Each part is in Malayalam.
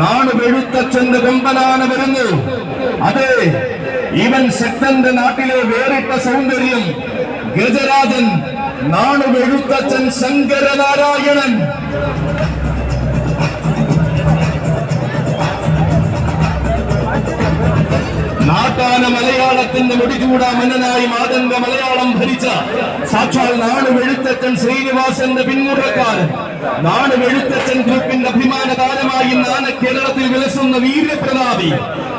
നാടുവെഴുത്തച്ഛന്റെ കൊമ്പനാണ് വരുന്നു. അതെ, ഇവൻ ശക്തന്റെ നാട്ടിലെ വേറിട്ട സൗന്ദര്യം. ഗജരാജൻ, നാടുവെഴുത്തച്ഛൻ ശങ്കരനാരായണൻ. നാട്ടാന മലയാളത്തിന്റെ മുടിചൂടാ മന്നനായി മാതംഗ മലയാളം ഭരിച്ച സാക്ഷാൽ നാടുവെഴുത്തച്ഛൻ ശ്രീനിവാസന്റെ പിന്മുറക്കാരൻ. നാടുവെഴുത്തച്ഛൻ ഗ്രൂപ്പിന്റെ അഭിമാന താരമായി നാന കേരളത്തിൽ വിലസുന്ന വീര്യപ്രതാപി.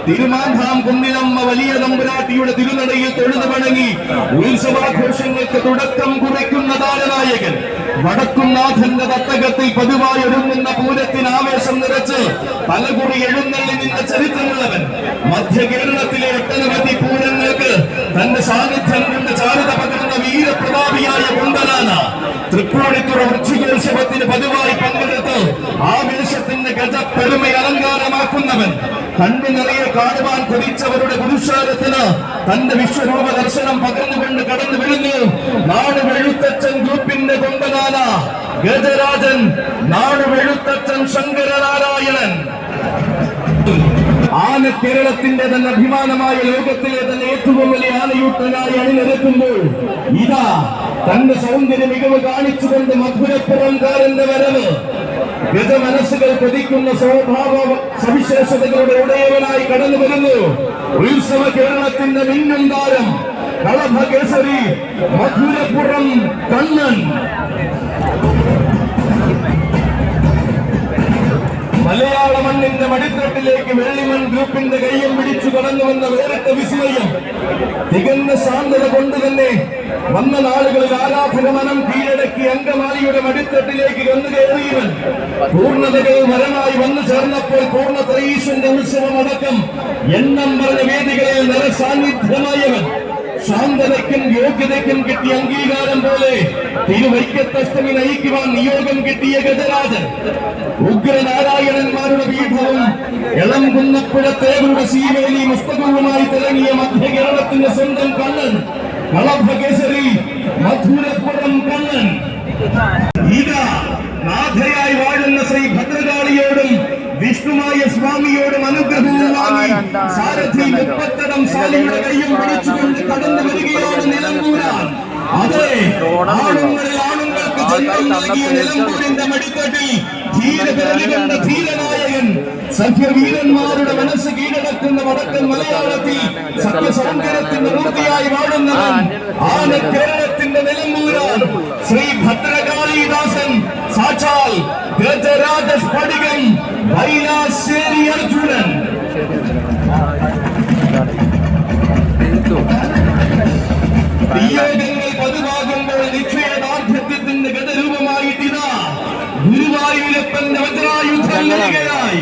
തിരുമാന്ധാം കുന്നിലമ്മ വലിയ തമ്പുരാട്ടിയുടെ തിരുനടയിൽ തൊഴുതു വണങ്ങി ഉത്സവാഘോഷങ്ങൾക്ക് തുടക്കം കുറിക്കുന്ന താരനായകൻ. വടക്കുംനാഥന്റെ തട്ടകത്തിൽ പതിവായി ഒരുങ്ങുന്ന പൂരത്തിന് ആവേശം നിറച്ച് പലകുറി എഴുന്നള്ളി നിന്ന ചരിത്രമുള്ളവൻ. മധ്യ കേരളത്തിലെ ഒട്ടനവധി പൂരങ്ങൾക്ക് തന്റെ സാന്നിധ്യം കൊണ്ട് ചാരുത പകർന്ന വീരപ്രതാപിയായ കൊമ്പനാന. തൃപ്പൂണിത്തുറ വൃശ്ചികോത്സവത്തിന് പതിവായി പങ്കെടുത്ത് ആവേശത്തിന്റെ ഗജപ്പെരുമ അലങ്കാരമാക്കുന്നവൻ. കണ്ണു നിറയെ കാണുവാൻ കൊതിച്ചവരുടെ പുരുഷാരത്തിന് തന്റെ വിശ്വരൂപ ദർശനം പകർന്നുകൊണ്ട് കടന്നു വരുന്നു നാടുവെഴുത്തച്ഛൻ ഗ്രൂപ്പിന്റെ കൊമ്പനാന ഗജരാജൻ, നാടുവെഴുത്തച്ഛൻ ശങ്കരനാരായണൻ. ആന കേരളത്തിന്റെ തന്നെ അഭിമാനമായ ലോകത്തിലെ തന്നെ ഏറ്റവും വലിയ ആനയൂട്ടനായി അണിനിരക്കുമ്പോൾ ഇതാ തന്റെ സൗന്ദര്യ മികവ് കാണിച്ചുകൊണ്ട് മധുരപ്പുറംകാരന്റെ വരവ്. ഗജമനസ്സുകൾ കൊതിക്കുന്ന സ്വഭാവ സവിശേഷതകളുടെ ഉടയവനായി കടന്നു വരുന്നു ഉത്സവ കേരളത്തിന്റെ മിന്നും താരം കളഭകേസരി മധുരപ്പുറം കണ്ണൻ. മലയാള മണ്ണിന്റെ മടിത്തട്ടിലേക്ക് വെള്ളിമൺ ഗ്രൂപ്പിന്റെ കയ്യം പിടിച്ചു കടന്നു വന്ന വേറിട്ട വിസ്മയം. തികഞ്ഞ ശാന്തത കൊണ്ട് തന്നെ വന്ന നാളുകളിൽ ആരാധന മനം കീഴടക്കി അങ്കമാലിയുടെ മടിത്തട്ടിലേക്ക് കന്നുകയറിയവൻ. പൂർണ്ണതകൾ വരമായി വന്നു ചേർന്നപ്പോൾ പൂർണ്ണത്രയീശ്വരന്റെ ഉത്സവമടക്കം എണ്ണം പറഞ്ഞ വേദികളിൽ നിറസാന്നിധ്യമായവൻ. ശാന്തതയ്ക്കും യോഗ്യതയ്ക്കും കിട്ടിയ അംഗീകാരം പോലെ തിരുവൈക്കത്തഷ്ടമി നയിക്കുവാൻ നിയോഗം കിട്ടിയ ഗജരാജൻ. ഉഗ്രനാരായണന്മാരുടെ പീഠവും എളം കുന്നപ്പുഴത്തേവരുടെ സീവേലി പുസ്തകവുമായി തിളങ്ങിയ മധ്യ കേരളത്തിന്റെ സ്വന്തം കണ്ണൻ കളഭകേസരി മധുരപ്പുറം കണ്ണൻ. ഇതാ നാഥയായി വാഴുന്ന ശ്രീ ഭദ്രകാളിയോടും വിഷ്ണുമായ സ്വാമിയോടും അനുഗ്രഹവും വാങ്ങി സാരഥി മുപ്പത്തടം സാലിയുടെ കയ്യും പിടിച്ചുകൊണ്ട് കടന്നു വരികയാണ് നിലമ്പൂരാൻ. അതെ, ആണുങ്ങളിൽ ആണുങ്ങൾക്ക് ജന്മം നൽകിയ നിലമ്പൂരിന്റെ മടിത്തട്ടിൽ ധീരകരണികണ്ട ധീരനായകൻ. സഖ്യവീരന്മാരുടെ മനസ്സ് കീഴടക്കുന്ന വടക്കൻ മലയാളത്തിൽ സത്യസൗന്ദര്യത്തിന്റെ മൂർത്തിയായി വാഴുന്നവൻ ആന കേരളത്തിന്റെ നിലമ്പൂരാൻ ശ്രീ ഭദ്രകാളിദാസൻ സാക്ഷാൽ ഗജരാജ സ്ഫടികം വൈലാശ്ശേരി അർജുനൻ. നിയോഗങ്ങൾ പതിവാകുമ്പോൾ നിശ്ചയദാർഢ്യത്തിന്റെ ഗതരൂപമായിട്ടിതാ ഗുരുവായൂരപ്പന്റെ വജ്രായുധം നൽകുകയായി.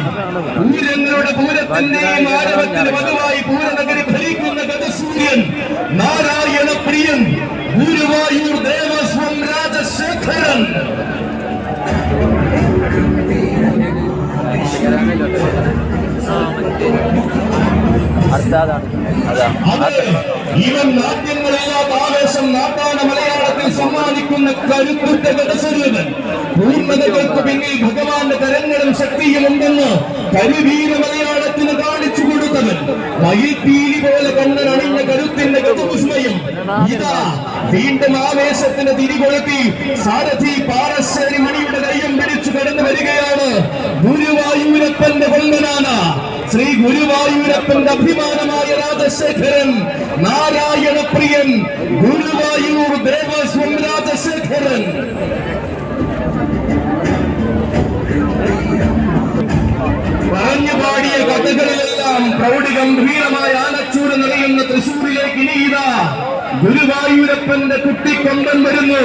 പൂരങ്ങളുടെ പൂരത്തിന്റെയും ആരവത്തിന് പതിവായി പൂരനഗരി ഭരിക്കുന്ന ഗതസൂര്യൻ നാരായണ പ്രിയൻ ഗുരുവായൂർ ദേവസ്വം രാജശേഖരൻ. ഇവൻ നാട്യങ്ങളില്ലാത്ത ആവേശം നാട്ടാന മലയാളത്തിൽ സമ്മാനിക്കുന്ന കരുത്തുറ്റ ഗതസ്വരൂപൻ. പൂർണ്ണതകൾക്ക് പിന്നിൽ ഭഗവാന്റെ കരങ്ങളും ശക്തിയും ഉണ്ടെന്ന് കരുവീര മലയാളത്തിന് കാണിച്ചു കൊടുത്തവൻ. മയിൽപീലി പോലെ കണ്ണൻ അണിഞ്ഞ കരുത്തിന്റെ ഗതവിസ്മയം. ഇതാ വീണ്ടും ആവേശത്തിന് തിരികൊളുത്തി സാരഥി പാറശ്ശേരി മണിയുടെ കയ്യം പിടിച്ചു കടന്നു വരികയാണ് ഗുരുവായൂരപ്പന്റെ കൊമ്പനാന ശ്രീ ഗുരുവായൂരപ്പന്റെ അഭിമാനമായ രാജശേഖരൻ നാരായണ പ്രിയൻ ഗുരുവായൂർ ദേവസ്വം രാജശേഖരൻ. പറഞ്ഞു പാടിയ കഥകളിലെല്ലാം പ്രൗഢിഗംഭീരമായ ആനച്ചൂട് നിറയുന്ന തൃശൂരിലേക്ക് ഇനിയിതാ ഗുരുവായൂരപ്പന്റെ കുട്ടിക്കൊമ്പൻ വരുന്നു.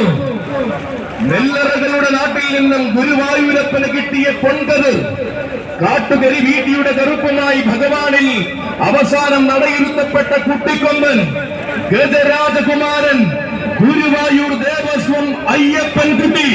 നെല്ലറകളുടെ നാട്ടിൽ നിന്നും ഗുരുവായൂരപ്പന് കിട്ടിയ കൊണ്ടത് കാട്ടുകരി വീട്ടിയുടെ കറുപ്പുമായി ഭഗവാനിൽ അവസാനം നടയിരുത്തപ്പെട്ട കുട്ടിക്കൊമ്പൻ ഗജരാജകുമാരൻ ഗുരുവായൂർ ദേവസ്വം അയ്യപ്പൻ കുട്ടി.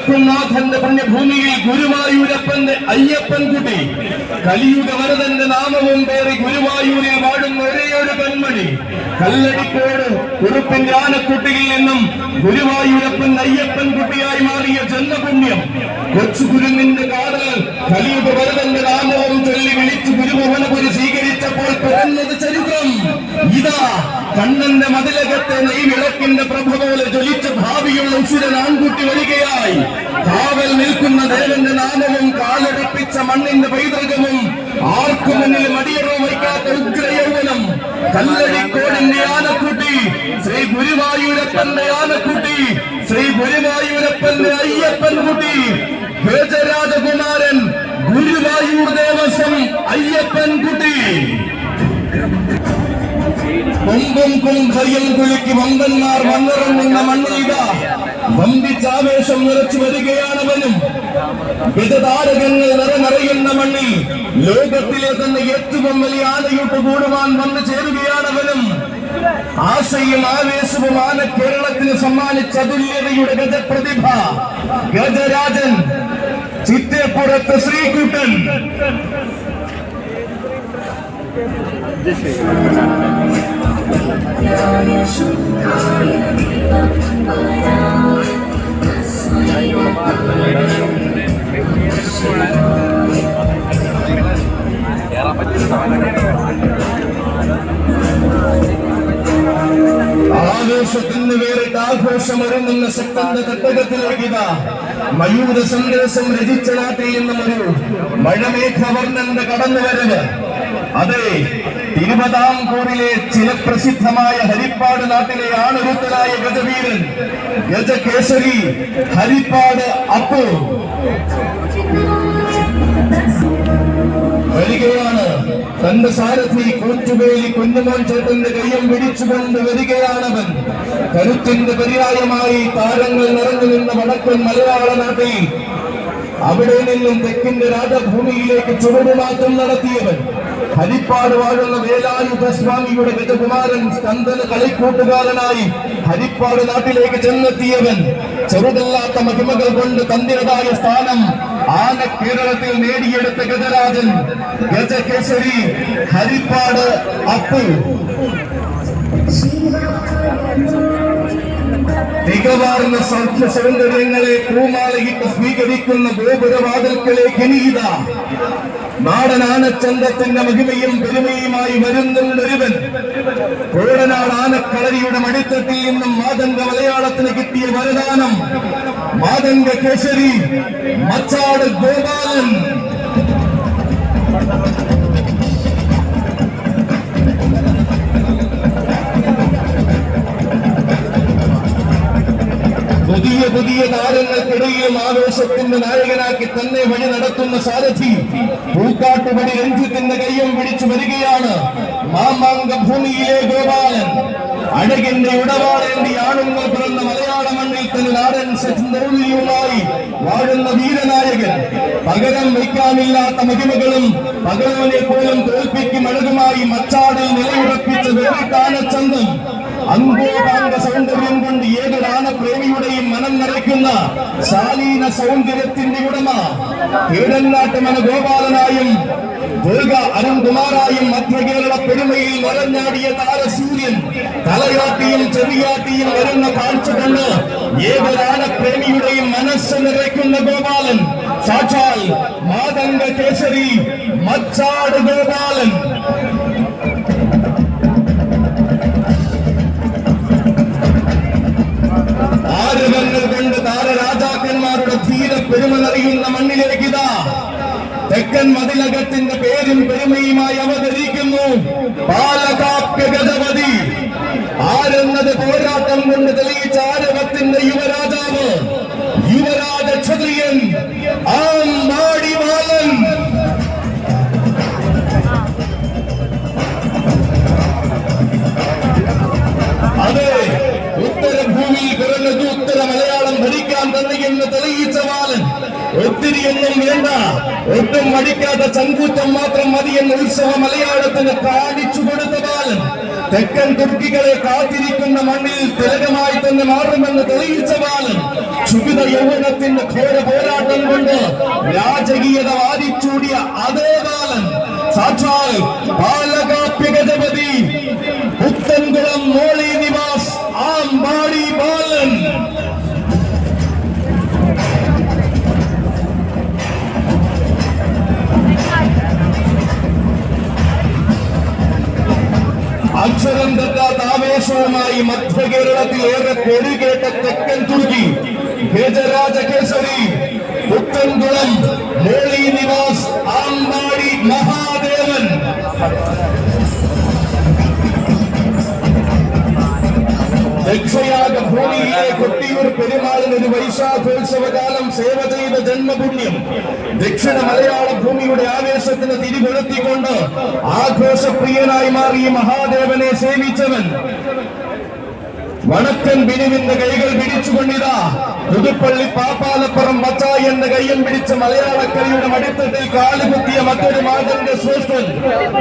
വടക്കുംനാഥന്റെ പുണ്യഭൂമിയിൽ ഗുരുവായൂരപ്പന്റെ അയ്യപ്പൻകുട്ടി കലിയുഗ വരദന്റെ നാമവും പേറി ഗുരുവായൂരിൽ വാടുന്ന ഒരേയൊരു കൺമണി കല്ലടിക്കോട് കുറുപ്പിന്റെ ആനക്കുട്ടിയിൽ നിന്നും ഗുരുവായൂരപ്പൻ അയ്യപ്പൻകുട്ടിയായി മാറിയ ജന്മപുണ്യം കൊച്ചുകുരുന്നിന്റെ കാതൽ കലിയുഗ വരദന്റെ നാമവും ചൊല്ലി വിളിച്ചു ഗുരുഭവനപുരി സ്വീകരിച്ചപ്പോൾ പിറന്നത് ചരിത്രം. ഇതാ കണ്ണന്റെ മതിലകത്തെ നെയ്വിളക്കിന്റെ പ്രഭ പോലെ ജ്വലിച്ച ഭാവിയുള്ള ഉസുരൻ ആൺകുട്ടി വരികയായി. കാവൽ നിൽക്കുന്ന ദേവന്റെ നാമവും കാലുറപ്പിച്ച മണ്ണിന്റെ പൈതൃകവും ആർക്കു മുന്നിൽ മടിയറോ വയ്ക്കാത്ത ഉഗ്രയൗവനം കല്ലടിക്കോടിന്റെ ആനക്കുട്ടി ശ്രീ ഗുരുവായൂരപ്പന്റെ ആനക്കുട്ടി ശ്രീ ഗുരുവായൂരപ്പന്റെ അയ്യപ്പൻകുട്ടി ഗജരാജകുമാരൻ ഗുരുവായൂർ ദേവസ്വം അയ്യപ്പൻകുട്ടി. കൊമ്പും കുംഭയും കുലുക്കി വമ്പന്മാർ വന്നിറങ്ങുന്ന മണ്ണിക വമ്പിച്ചാവേശം നിറച്ചു വരികയാണവനും. ഗജതാരകങ്ങൾ നിറയുന്ന മണ്ണിൽ ലോകത്തിലെ തന്നെ ഏറ്റവും വലിയ ആനയൂട്ട് കൂടുവാൻ വന്നു ചേരുകയാണവനും. ആശയും ആവേശവും ആന കേരളത്തിന് സമ്മാനിച്ച അതുല്യതയുടെ ഗജപ്രതിഭ ഗജരാജൻ ചിറ്റേപ്പുറത്ത് ശ്രീകുട്ടൻ. ആവേശത്തിന് വേറിട്ട് ആഘോഷമൊരുങ്ങുന്ന ശക്തന്റെ തട്ടകത്തിലേക്ക് ഇതാ മയൂര സന്ദേശം രചിച്ച നാട്ടിൽ നിന്നും ഒരു മഴമേഘവർണ്ണന്റെ കടന്നുവരവ്. അതെ, തിരുവിതാംകൂറിലെ ചില പ്രസിദ്ധമായ ഹരിപ്പാട് നാട്ടിലെ ആണൊരുത്തനായ ഗജവീരൻ ഗജകേസരി ഹരിപ്പാട് അപ്പു വരികയാണ്. തന്റെ സാരഥി കൂറ്റുവേലി കുഞ്ഞുമോൻ ചേട്ടന്റെ കയ്യം പിടിച്ചുകൊണ്ട് വരികയാണവൻ. കരുത്തിന്റെ പര്യായമായി താരങ്ങൾ നിറഞ്ഞു നിന്ന വടക്കൻ മലയാള നാട്ടിൽ അവിടെ നിന്നും തെക്കിന്റെ രാജഭൂമിയിലേക്ക് ചുവടുമാറ്റം നടത്തിയവൻ. ഹരിപ്പാട് വാഴുന്ന വേലായുധ സ്വാമിയുടെ ഗജകുമാരൻ സ്കന്ദന് കളിക്കൂട്ടുകാരനായി ഹരിപ്പാട് നാട്ടിലേക്ക് ചെന്നെത്തിയവൻ. ചെറുതല്ലാത്ത മഹിമകൾ കൊണ്ട് തന്റേതായ സ്ഥാനം ആന കേരളത്തിൽ നേടിയെടുത്ത ഗജരാജൻ ഗജകേസരി ഹരിപ്പാട് അപ്പു. തികവാർന്ന സൗഖ്യ സൗന്ദര്യങ്ങളെ പൂമാലയിട്ട് സ്വീകരിക്കുന്ന ഗോപുരവാതിൽക്കലേക്ക് ഇനിയിത നാടൻ ആനച്ചന്തത്തിന്റെ മഹിമയും പെരുമയുമായി വരുന്നൊരുവൻ. കോടനാട് ആനക്കളരിയുടെ മടിത്തട്ടിൽ നിന്നും മാതംഗ മലയാളത്തിന് കിട്ടിയ വരദാനം മാതംഗ കേസരി മച്ചാട് ഗോപാലൻ. പുതിയ പുതിയ താരങ്ങൾക്കിടയിലും ആവേശത്തിന്റെ നായകനാക്കി തന്നെ വഴി നടത്തുന്ന സാരഥി പൂക്കാട്ടുപടി രഞ്ജിത്തിന്റെ കയ്യം പിടിച്ചു വരികയാണ്. മാമാങ്ക ഭൂമിയിലെ ഗോപാലൻ അഴകിന്റെ ഉടവാളേന്തി ആണുങ്ങൾ പിറന്ന മലയാള മണ്ണിൽ തന്നെ നാടൻ സൗന്ദര്യവുമായി വാഴുന്ന വീരനായകൻ. പകരം വയ്ക്കാനില്ലാത്ത മഹിമകളും പകരവനെ പോലും തോൽപ്പിക്കും അഴകുമായി മച്ചാടിൽ നിലയുറപ്പിച്ച വേറിട്ടാനച്ചന്തം. അങ്കോപാംഗ സൗന്ദര്യം കൊണ്ട് ഏതൊരു ആനപ്രേമിയുടെയും മനം നിറയ്ക്കുന്ന ശാലീന സൗന്ദര്യത്തിന്റെ ഉടമ കേരളനാട്ടുമന ഗോപാലനായും ദുർഗ അരുൺകുമാറായും മധ്യകേരള പെരുമയിൽ നിറഞ്ഞാടിയ താരസൂര്യൻ തലയാട്ടിയും ചെവിയാട്ടിയും വരുന്ന കാഴ്ച കൊണ്ട് ഏതൊരാനപ്രേമിയുടെയും മനസ്സ് നിറയ്ക്കുന്ന ഗോപാലൻ സാക്ഷാൽ മാതംഗ കേസരി മച്ചാട് ഗോപാലൻ. ആരവങ്ങൾ കൊണ്ട് താരരാജാക്കന്മാരുടെ ധീര പെരുമ നിറയുന്ന മണ്ണിലേക്ക് ഇതാ തെക്കൻ മതിലകത്തിന്റെ പേരും പെരുമയുമായി അവതരിക്കുന്നു പാലക്കാപ്യ ഗജപതി. ആരെന്നത് പോരാട്ടം കൊണ്ട് തെളിയിച്ച ആരവത്തിന്റെ യുവരാജാവ് യുവരാജ ക്ഷത്രിയൻ ആമ്പാടിവാലൻ. അതെ, ഉത്തരഭൂമിയിൽ പിറന്നത് ഉത്തര മലയാളം ഭരിക്കാൻ തന്നെ എന്ന് തെളിയിച്ച ബാലൻ. ഒത്തിരിയൊന്നും വേണ്ട, ഒട്ടും മടിക്കാത്ത ചങ്കൂറ്റം മാത്രം മതിയെന്ന് ഉത്സവ മലയാളത്തിന് കാണിച്ചു കൊടുത്ത ബാലൻ. തെക്കൻ തുർക്കികളെ കാത്തിരിക്കുന്ന മണ്ണിൽ തിലകമായി തന്നെ മാറുമെന്ന് തെളിയിച്ച ബാലൻ ക്ഷുഭിത യൗവനത്തിന്റെ ഘോര പോരാട്ടം കൊണ്ട് രാജകീയത വാരിച്ചൂടിയ അതേ ബാലൻ സാക്ഷാൽ പാലകാപ്യ ഗജപതി പുത്തൻകുളം മോളി നിവാസ് ആമ്പാടി ബാലൻ. അക്ഷരം തെറ്റാത്ത ആവേശവുമായി മധ്യ കേരളത്തിൽ ഏറെ പേരുകേട്ട തെക്കൻ തുർക്കി ഗജരാജകേസരി പുത്തൻകുളം മോളി നിവാസ് ആമ്പാടി മഹാദേവൻ. ദക്ഷയാഗ ഭൂമിയിലെ കൊട്ടിയൂർ പെരുമാളിന് ഒരു വൈശാഖോത്സവകാലം സേവ ചെയ്ത ജന്മപുണ്യം ദക്ഷിണ മലയാള ഭൂമിയുടെ ആവേശത്തിന് തിരികൊളുത്തിക്കൊണ്ട് ആഘോഷപ്രിയനായി മാറി മഹാദേവനെ സേവിച്ചവൻ വടക്കൻ ബിനുവിന്റെ കൈകൾ പിടിച്ചുകൊണ്ടിതാ പുതുപ്പള്ളി പാപ്പാലപ്പുറം മച്ചായി എന്ന കയ്യും പിടിച്ച് മലയാളക്കരയുടെ മടിത്തട്ടിൽ കാലുകുത്തിയ മറ്റൊരു മകന്റെ ശ്രേഷ്ഠൻ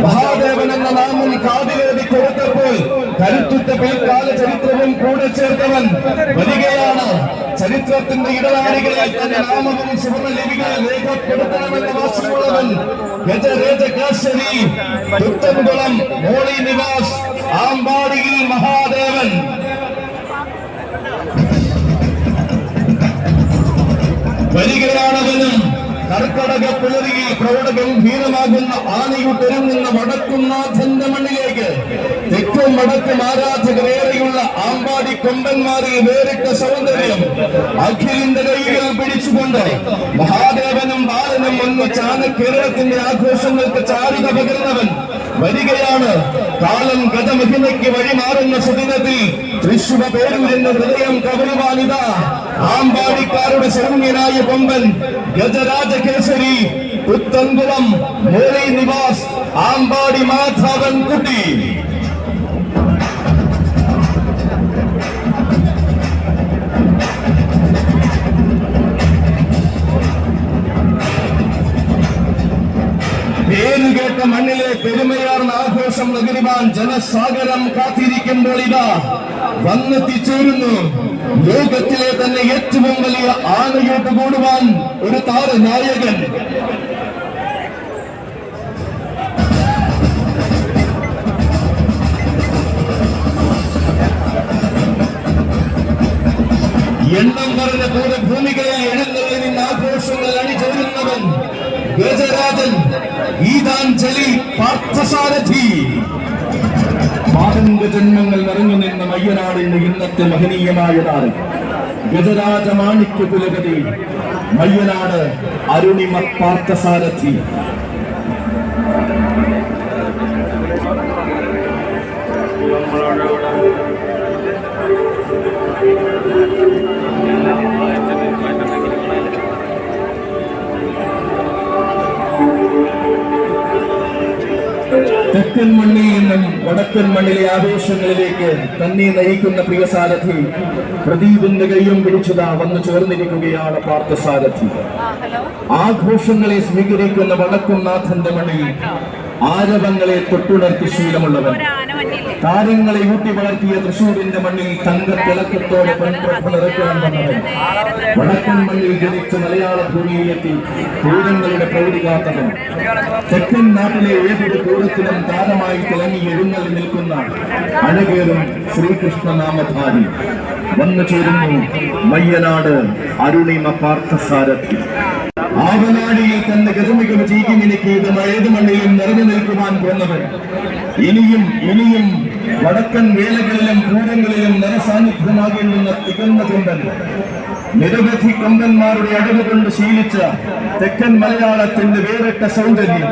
മഹാദേവൻ എന്ന നാമം കാതിലേതി കൊടുത്തപ്പോൾ കരുത്തുറ്റ പിൽക്കാല ചരിത്രവും കൂടെ ചേർത്തവൻ വരികയാണ്. ചരിത്രത്തിന്റെ ഇടനാഴികളിൽ തന്റെ നാമവും സുവർണലിപികളിൽ രേഖപ്പെടുത്തണമെന്ന വാശിയുള്ളവൻ ഗജരാജകേസരി പുത്തൻകുളം മോളി നിവാസ് ആമ്പാടിയിൽ മഹാദേവൻ. വരികയാണവനും കർക്കടക പുലരിയിൽ പ്രൗഢഗംഭീരമാകുന്ന ആനയൂട്ടൊരുങ്ങുന്ന വടക്കുംനാഥന്റെ മണ്ണിലേക്ക് തെക്കും വടക്കും ആരാധകരേറെയുള്ള ആമ്പാടി കൊമ്പന്മാരിൽ വേറിട്ട സൗന്ദര്യം അഖിലിന്റെ കൈകൾ പിടിച്ചുകൊണ്ട് മഹാദേവനും ബാലനും ഒന്നിച്ചാണ് കേരളത്തിന്റെ ആഘോഷങ്ങൾക്ക് ചാരുത പകർന്നവൻ വരികയാണ്. കാലം ഗജമഹിമയ്ക്ക് വഴിമാറുന്ന സുദിനത്തിൽ തൃശ്ശൂർ പേരൂരിന്റെ ഹൃദയം കവരുവാനിത ആമ്പാടിക്കാരുടെ സൗമ്യനായ കൊമ്പൻ ഗജരാജകേസരി പുത്തൻകുളം മോളി നിവാസ് ആമ്പാടി മാധവൻ കുട്ടി. പേരുകേട്ട മണ്ണിലെ പെരുമയാർന്ന ആഘോഷം നഗരിവാൻ ജനസാഗരം കാത്തിരിക്കുമ്പോൾ ഇതാ വന്നെത്തിച്ചേരുന്നു ലോകത്തിലെ തന്നെ ഏറ്റവും വലിയ ആനയോട്ട് കൂടുവാൻ ഒരു താരനായകൻ. എണ്ണം പറഞ്ഞ ഭൂമികളിൽ എഴുന്നള്ളിൽ നിന്ന് ആഘോഷങ്ങൾ അണിചേരുന്നവൻ ഗജരാജൻ ഗീതാഞ്ജലി പാർത്ഥസാരഥി. മാതംഗ ജന്മങ്ങൾ നിറഞ്ഞു നിന്ന മയ്യനാടിന്റെ ഇന്നത്തെ മഹനീയമായ താരം ഗജരാജ മാണിക്യ കുലപതി മയ്യനാട് അരുണിമ പാർത്ഥസാരഥി. തെക്കൻ മണ്ണിൽ നിന്നും വടക്കൻ മണ്ണിലെ ആവേശങ്ങളിലേക്ക് തന്നെ നയിക്കുന്ന പ്രിയ സാരഥി പ്രദീപിന്റെ കയ്യും പിടിച്ചതാ വന്നു ചേർന്നിരിക്കുകയാണ് പാർത്ഥസാരഥി. ആഘോഷങ്ങളെ സ്വീകരിക്കുന്ന വടക്കുംനാഥന്റെ മണ്ണിൽ ആരവങ്ങളെ തൊട്ടുണർത്തി ശീലമുള്ളവൻ താരങ്ങളെ ഊട്ടി വളർത്തിയ തൃശൂരിന്റെ മണ്ണിൽ തങ്കത്തിളക്കത്തോടെ പെൺപ്രഭ നിറയ്ക്കാൻ വന്നവൻ വടക്കൻ മണ്ണിൽ ജനിച്ച മലയാള ഭൂമിയിലെത്തി പൂരങ്ങളുടെ പ്രൗഢി കാത്തവൻ തെക്കൻ നാട്ടിലെ ഏതൊരു പൂരത്തിനും താരമായി തിളങ്ങി എഴുന്നള്ളി നിൽക്കുന്ന അഴകേറും ശ്രീകൃഷ്ണനാമധാരി വന്നു ചേരുന്നു മയ്യനാട് അരുണിമ പാർത്ഥസാരഥി. ആവനാടിയിൽ തന്നെ ഗജമികവ് ചീകിമിനിക്ക് ഏത് മണ്ണിലും നിറഞ്ഞു നിൽക്കുവാൻ പോന്നവൻ ഇനിയും ഇനിയും വടക്കൻ വേലകളിലും പൂരങ്ങളിലും നിറസാന്നിധ്യമാകേണ്ടുന്ന തികന്ന കൊമ്പൻ. നിരവധി കൊമ്പന്മാരുടെ അടവ് കൊണ്ട് ശീലിച്ച തെക്കൻ മലയാളത്തിന്റെ വേറിട്ട സൗന്ദര്യം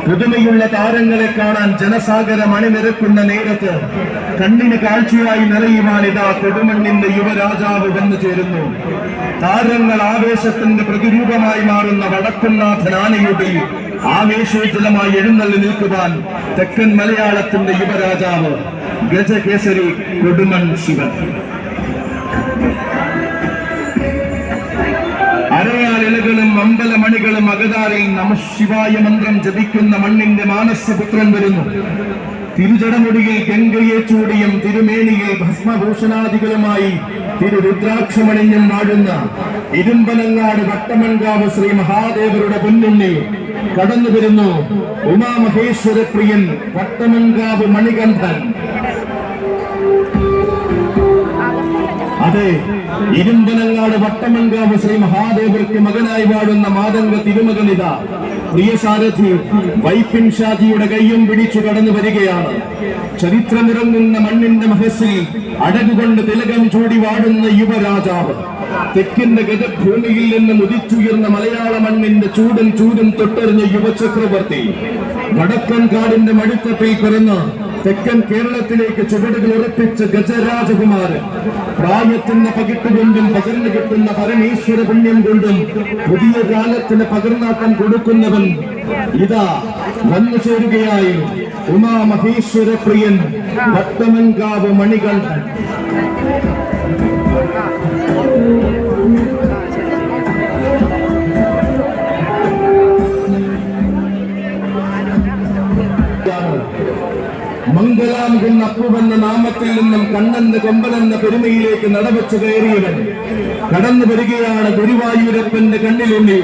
പുതുമയുള്ള താരങ്ങളെ കാണാൻ ജനസാഗരം അണിനിരക്കുന്ന നേരത്ത് കണ്ണിന് കാഴ്ചയായി നിറയുവാൻ ഇതാ കൊടുമണ്ണിന്റെ യുവരാജാവ് വന്നു ചേരുന്നു. താരങ്ങൾ ആവേശത്തിന്റെ പ്രതിരൂപമായി മാറുന്ന വടക്കുംനാഥൻ ആനയുടെ ആവേശോജ്വലമായി എഴുന്നള്ളി നിൽക്കുവാൻ തെക്കൻ മലയാളത്തിന്റെ യുവരാജാവ് ഗജകേസരി കൊടുമൺ ശിവൻ. അരയാൽ ഇലകളും അമ്പലമണികളും അകതാരിൽ നമഃശിവായ മന്ത്രം ജപിക്കുന്ന മണ്ണിന്റെ മാനസപുത്രൻ വരുന്നു. തിരുജടമുടിയിൽ ഗംഗയെ ചൂടിയും തിരുമേനിയിൽ ഭസ്മഭൂഷണാദികളുമായി തിരുരുദ്രാക്ഷമണിഞ്ഞും വാഴുന്ന ഇരുമ്പനങ്ങാട് വട്ടമൺകാവ് ശ്രീ മഹാദേവരുടെ പൊന്നുണ്ണി കടന്നു വരുന്നു. ഉമാമഹേശ്വര പ്രിയൻ വട്ടമൺകാവ് മണികണ്ഠൻ. അതെ, ഇരുമ്പനങ്ങാട് വട്ടമൺകാവ് ശ്രീ മഹാദേവർക്ക് മകനായി വാഴുന്ന മാതംഗ തിരുമകനിത പ്രിയ സാരഥി വൈപ്പിൻ ഷാജിയുടെ കയ്യും പിടിച്ചു കടന്നു വരികയാണ്. ചരിത്രമിറങ്ങുന്ന മണ്ണിന്റെ മഹസിൽ അടകുകൊണ്ട് തിലകം ചൂടി വാടുന്ന യുവരാജാവ്. തെക്കിന്റെ ഗജഭൂമിയിൽ നിന്ന് ഉദിച്ചുയർന്ന മലയാള മണ്ണിന്റെ ചൂടും തൊട്ടെറിഞ്ഞ യുവചക്രവർത്തി. വടക്കൻ കാടിന്റെ മടിത്തട്ടിൽ പിറന്ന് തെക്കൻ കേരളത്തിലേക്ക് ചുവടുകൾ ഉറപ്പിച്ച ഗജരാജകുമാരൻ. പ്രായത്തിന്റെ പകിട്ടുകൊണ്ടും പകർന്നു കിട്ടുന്ന പരമേശ്വര പുണ്യം കൊണ്ടും പുതിയ കാലത്തിന് പകർന്നാട്ടം കൊടുക്കുന്നവൻ ഇതാ വന്നു ചേരുകയായി. ഉമാമഹേശ്വര പ്രിയൻ വട്ടമൺകാവ് മണികണ്ഠൻ. മംഗലാംകുന്ന് അപ്പുവെന്ന നാമത്തിൽ നിന്നും കണ്ണെന്ന് കൊമ്പനെന്ന പെരുമയിലേക്ക് നടവച്ചു കയറിയവൻ കടന്നു വരികയാണ്. ഗുരുവായൂരപ്പന്റെ കണ്ണിലുണ്ണി,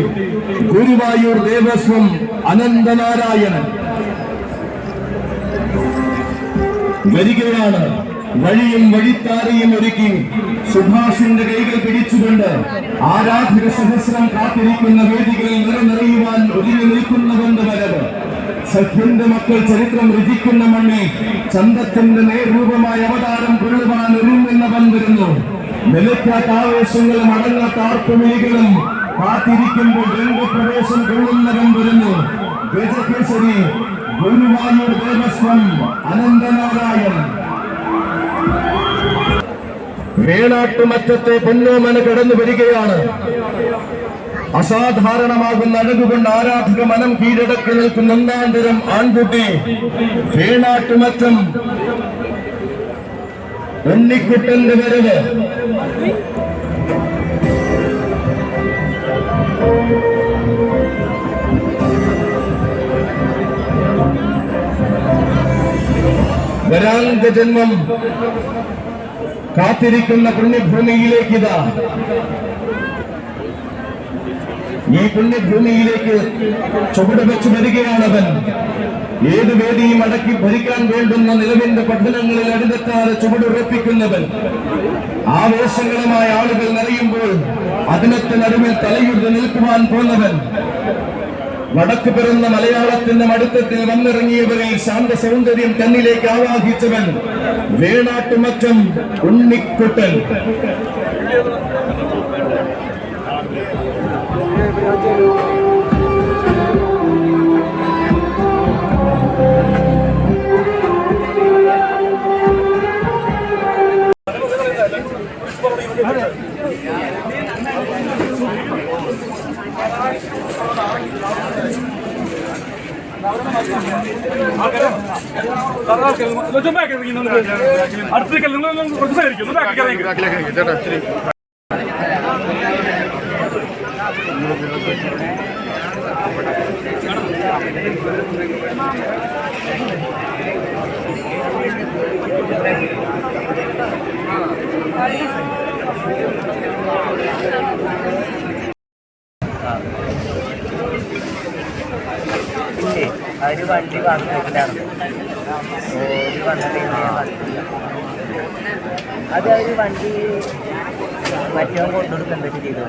ഗുരുവായൂർ ദേവസ്വം അനന്തനാരായണൻ വരികയാണ്. വഴിയും വഴിത്താരയും ഒരുക്കി സുഭാഷിന്റെ കൈകൾ പിടിച്ചുകൊണ്ട് ആരാധക സഹസ്രം കാത്തിരിക്കുന്ന വേദികളിൽ നിറനിറയുവാൻ ഒരുങ്ങി നിൽക്കുന്നവന്റെ വരവ്. സഖ്യന്റെ മക്കൾ ചരിത്രം രചിക്കുന്ന മണ്ണിൽ ചന്തത്തിന്റെ നേർരൂപമായ അവതാരം കൊള്ളുവാൻ ഒരുങ്ങുന്നവൻ വരുന്നു. നിലയ്ക്കാത്ത ആവേശങ്ങളും അടങ്ങാത്ത ആർപ്പുവിളികളും കാത്തിരിക്കുമ്പോൾ രംഗപ്രവേശം കൊള്ളുന്നവൻ വരുന്നു. ഗജകേസരി ഗുരുവായൂർ ദേവസ്വം അനന്തനാരായണൻ. വേണാട്ടുമറ്റത്തെ പൊന്നോമന കടന്നു വരികയാണ്. അസാധാരണമാകുന്ന അഴകുകൊണ്ട് ആരാധക മനം കീഴടക്കി നിൽക്കുന്ന ഒന്നാന്തരം ആൺകുട്ടി വേണാട്ടുമറ്റം ഉണ്ണിക്കുട്ടന്റെ വരവ്. വരാന്ത ജന്മം കാത്തിരിക്കുന്ന പുണ്യഭൂമിയിലേക്കിതാ. ഈ പുണ്യഭൂമിയിലേക്ക് ചുവട് വെച്ച് വരികയാണവൻ. ഏത് വേദിയും അടക്കി ഭരിക്കാൻ വേണ്ടുന്ന നിലവിന്റെ പഠനങ്ങളിൽ അടുത്തെത്താതെ ചുവടുറപ്പിക്കുന്നവൻ. ആവേശങ്ങളുമായ ആളുകൾ നിറയുമ്പോൾ അതിനത്തിനടുവിൽ തലയുർന്ന് നിൽക്കുവാൻ പോന്നവൻ. വടക്ക് പിറന്ന മലയാളത്തിന്റെ മടുത്തത്തിൽ വന്നിറങ്ങിയവരിൽ ശാന്ത സൗന്ദര്യം തന്നിലേക്ക് ആവാഹിച്ചവൻ വേണാട്ടുമറ്റം ഉണ്ണിക്കുട്ടൻ. ഒരു വണ്ടി വന്നിട്ടുണ്ടായിരുന്നു. ഒരു വന്നിട്ട് അത് അവർ വണ്ടി മറ്റോ കൊണ്ടുകൊടുക്കാൻ പറ്റി ചെയ്തു.